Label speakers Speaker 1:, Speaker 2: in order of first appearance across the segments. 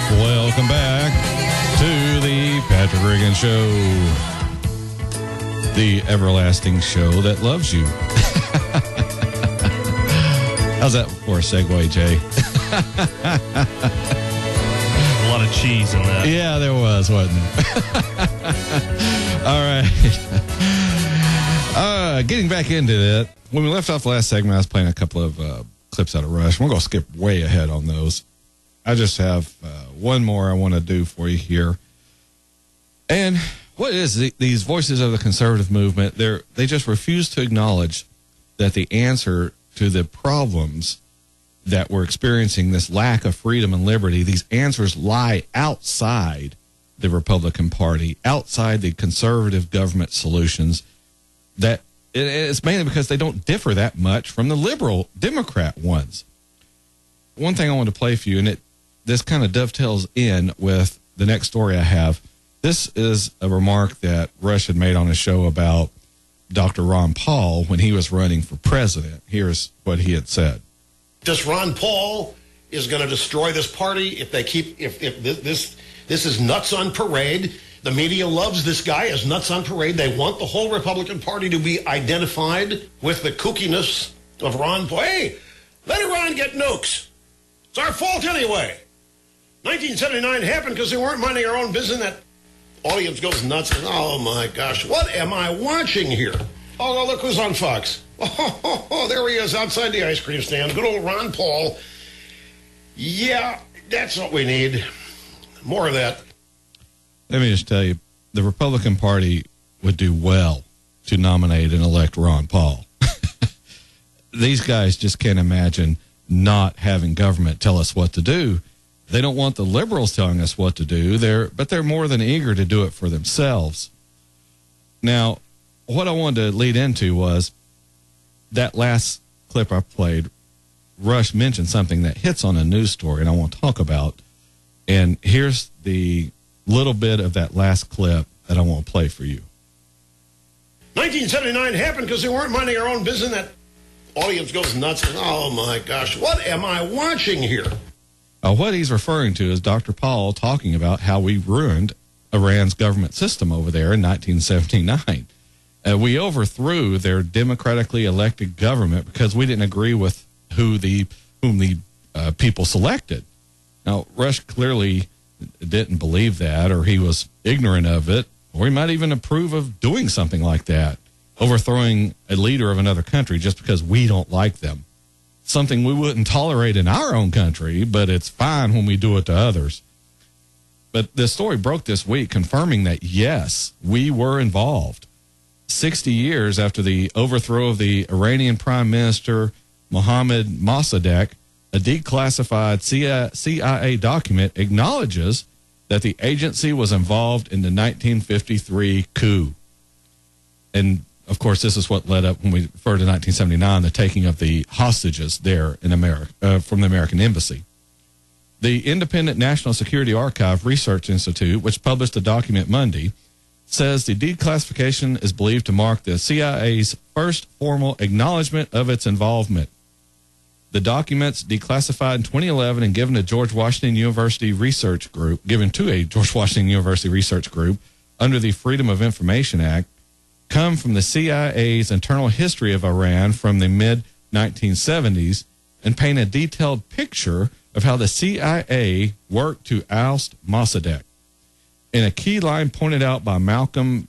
Speaker 1: Welcome back to the Patrick Reagan Show, the everlasting show that loves you. How's that for a segue, Jay?
Speaker 2: A lot of cheese in that.
Speaker 1: Yeah, there was, wasn't there? All right. Getting back into it. When we left off the last segment, I was playing a couple of clips out of Rush. We're going to skip way ahead on those. I just have one more I want to do for you here. And what is these voices of the conservative movement? They just refuse to acknowledge that the answer to the problems that we're experiencing, this lack of freedom and liberty, these answers lie outside the Republican Party, outside the conservative government solutions. That it's mainly because they don't differ that much from the liberal Democrat ones. One thing I want to play for you, and this kind of dovetails in with the next story I have. This is a remark that Rush had made on his show about Dr. Ron Paul when he was running for president. Here's what he had said.
Speaker 3: This Ron Paul is going to destroy this party if this is nuts on parade. The media loves this guy as nuts on parade. They want the whole Republican Party to be identified with the kookiness of Ron Paul. Hey, let Iran get nukes. It's our fault anyway. 1979 happened because they weren't minding our own business. That audience goes nuts. Oh, my gosh. What am I watching here? Oh, look who's on Fox. Oh, there he is outside the ice cream stand. Good old Ron Paul. Yeah, that's what we need. More of that.
Speaker 1: Let me just tell you, the Republican Party would do well to nominate and elect Ron Paul. These guys just can't imagine not having government tell us what to do. They don't want the liberals telling us what to do, but they're more than eager to do it for themselves. Now, what I wanted to lead into was that last clip I played, Rush mentioned something that hits on a news story, and I want to talk about. And here's the little bit of that last clip that I want to play for you.
Speaker 3: 1979 happened because they weren't minding our own business. That audience goes nuts. Oh, my gosh. What am I watching here?
Speaker 1: What he's referring to is Dr. Paul talking about how we ruined Iran's government system over there in 1979. We overthrew their democratically elected government because we didn't agree with whom the people selected. Now, Rush clearly didn't believe that, or he was ignorant of it, or he might even approve of doing something like that, overthrowing a leader of another country just because we don't like them. Something we wouldn't tolerate in our own country, but it's fine when we do it to others. But the story broke this week confirming that, yes, we were involved. 60 years after the overthrow of the Iranian Prime Minister Mohammad Mossadegh, a declassified CIA document acknowledges that the agency was involved in the 1953 coup. And of course, this is what led up when we refer to 1979, the taking of the hostages there in America from the American embassy. The Independent National Security Archive Research Institute, which published a document Monday, says the declassification is believed to mark the CIA's first formal acknowledgement of its involvement. The documents, declassified in 2011 and given to a George Washington University research group under the Freedom of Information Act, come from the CIA's internal history of Iran from the mid-1970s and paint a detailed picture of how the CIA worked to oust Mossadegh. In a key line pointed out by Malcolm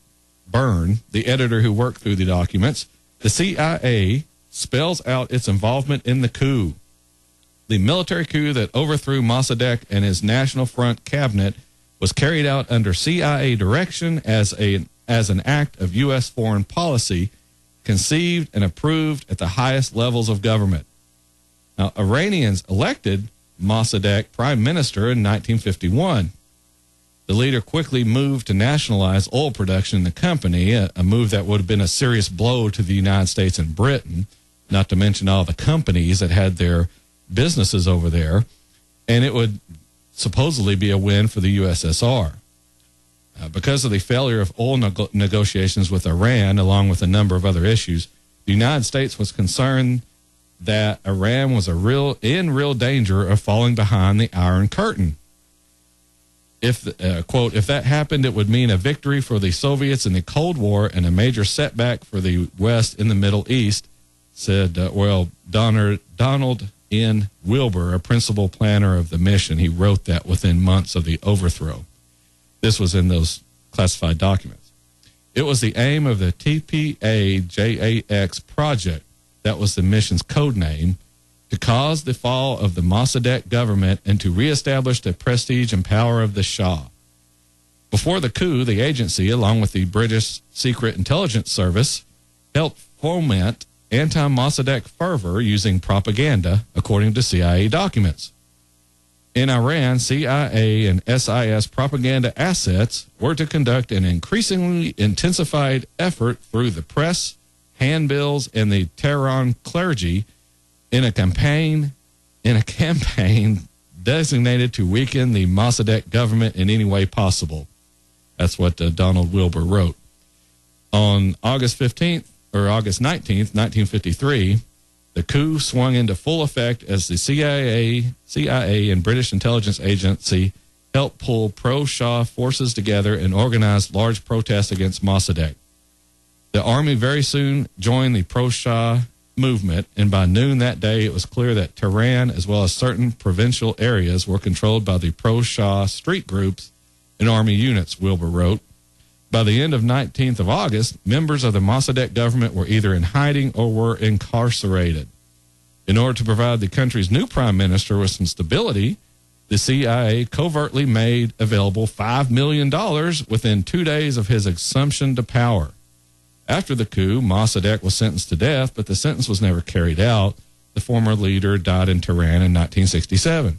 Speaker 1: Byrne, the editor who worked through the documents, the CIA spells out its involvement in the coup. The military coup that overthrew Mossadegh and his National Front cabinet was carried out under CIA direction as an act of U.S. foreign policy, conceived and approved at the highest levels of government. Now, Iranians elected Mossadegh prime minister in 1951. The leader quickly moved to nationalize oil production in the country, a move that would have been a serious blow to the United States and Britain, not to mention all the companies that had their businesses over there, and it would supposedly be a win for the USSR. Because of the failure of oil negotiations with Iran, along with a number of other issues, the United States was concerned that Iran was in real danger of falling behind the Iron Curtain. Quote, if that happened, it would mean a victory for the Soviets in the Cold War and a major setback for the West in the Middle East, said, Donald N. Wilbur, a principal planner of the mission. He wrote that within months of the overthrow. This was in those classified documents. It was the aim of the TPA-JAX project, that was the mission's code name, to cause the fall of the Mossadegh government and to reestablish the prestige and power of the Shah. Before the coup, the agency, along with the British Secret Intelligence Service, helped foment anti-Mossadegh fervor using propaganda, according to CIA documents. In Iran, CIA and SIS propaganda assets were to conduct an increasingly intensified effort through the press, handbills, and the Tehran clergy in a campaign designated to weaken the Mossadegh government in any way possible. That's what Donald Wilbur wrote. On August 19th, 1953, the coup swung into full effect as the CIA and British intelligence agency helped pull pro-Shah forces together and organized large protests against Mossadegh. The army very soon joined the pro-Shah movement, and by noon that day, it was clear that Tehran, as well as certain provincial areas, were controlled by the pro-Shah street groups and army units, Wilbur wrote. By the end of 19th of August, members of the Mossadegh government were either in hiding or were incarcerated. In order to provide the country's new prime minister with some stability, the CIA covertly made available $5 million within 2 days of his assumption to power. After the coup, Mossadegh was sentenced to death, but the sentence was never carried out. The former leader died in Tehran in 1967.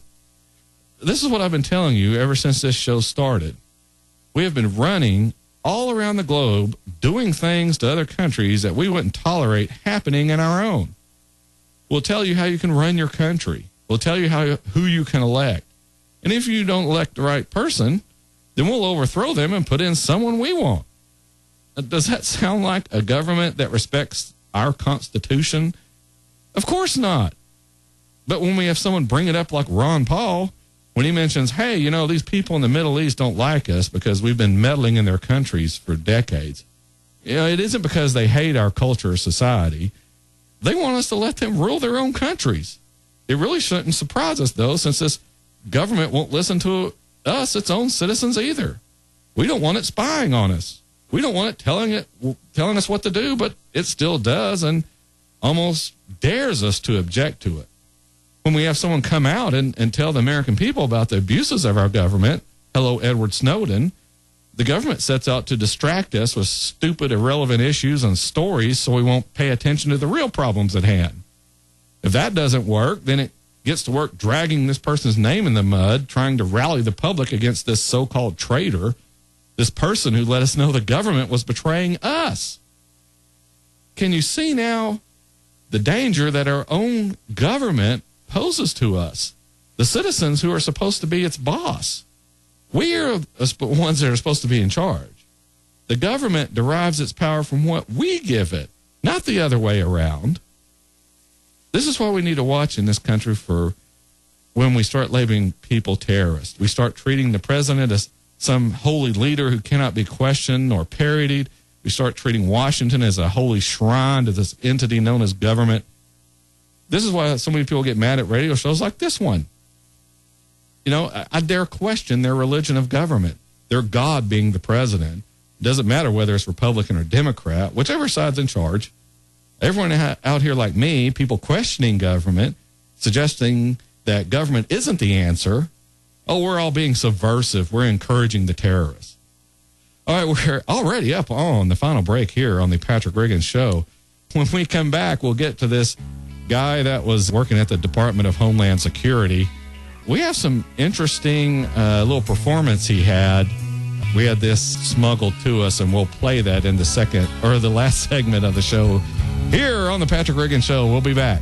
Speaker 1: This is what I've been telling you ever since this show started. We have been running all around the globe doing things to other countries that we wouldn't tolerate happening in our own. We'll tell you how you can run your country. We'll tell you who you can elect. And if you don't elect the right person, then we'll overthrow them and put in someone we want. Does that sound like a government that respects our Constitution? Of course not. But when we have someone bring it up like Ron Paul, when he mentions, hey, you know, these people in the Middle East don't like us because we've been meddling in their countries for decades. You know, it isn't because they hate our culture or society. They want us to let them rule their own countries. It really shouldn't surprise us, though, since this government won't listen to us, its own citizens, either. We don't want it spying on us. We don't want it telling us what to do, but it still does and almost dares us to object to it. When we have someone come out and tell the American people about the abuses of our government, hello, Edward Snowden, the government sets out to distract us with stupid, irrelevant issues and stories so we won't pay attention to the real problems at hand. If that doesn't work, then it gets to work dragging this person's name in the mud, trying to rally the public against this so-called traitor, this person who let us know the government was betraying us. Can you see now the danger that our own government poses to us, the citizens who are supposed to be its boss? We are the ones that are supposed to be in charge. The government derives its power from what we give it, not the other way around. This is why we need to watch in this country for when we start labeling people terrorists. We start treating the president as some holy leader who cannot be questioned or parodied. We start treating Washington as a holy shrine to this entity known as government. This is why so many people get mad at radio shows like this one. You know, I dare question their religion of government, their God being the president. It doesn't matter whether it's Republican or Democrat, whichever side's in charge. Everyone out here like me, people questioning government, suggesting that government isn't the answer. Oh, we're all being subversive. We're encouraging the terrorists. All right, we're already up on the final break here on the Patrick Riggins Show. When we come back, we'll get to this guy that was working at the Department of Homeland Security. We have some interesting little performance he had. We had this smuggled to us, and we'll play that in the last segment of the show here on the Patrick Riggins Show. We'll be back.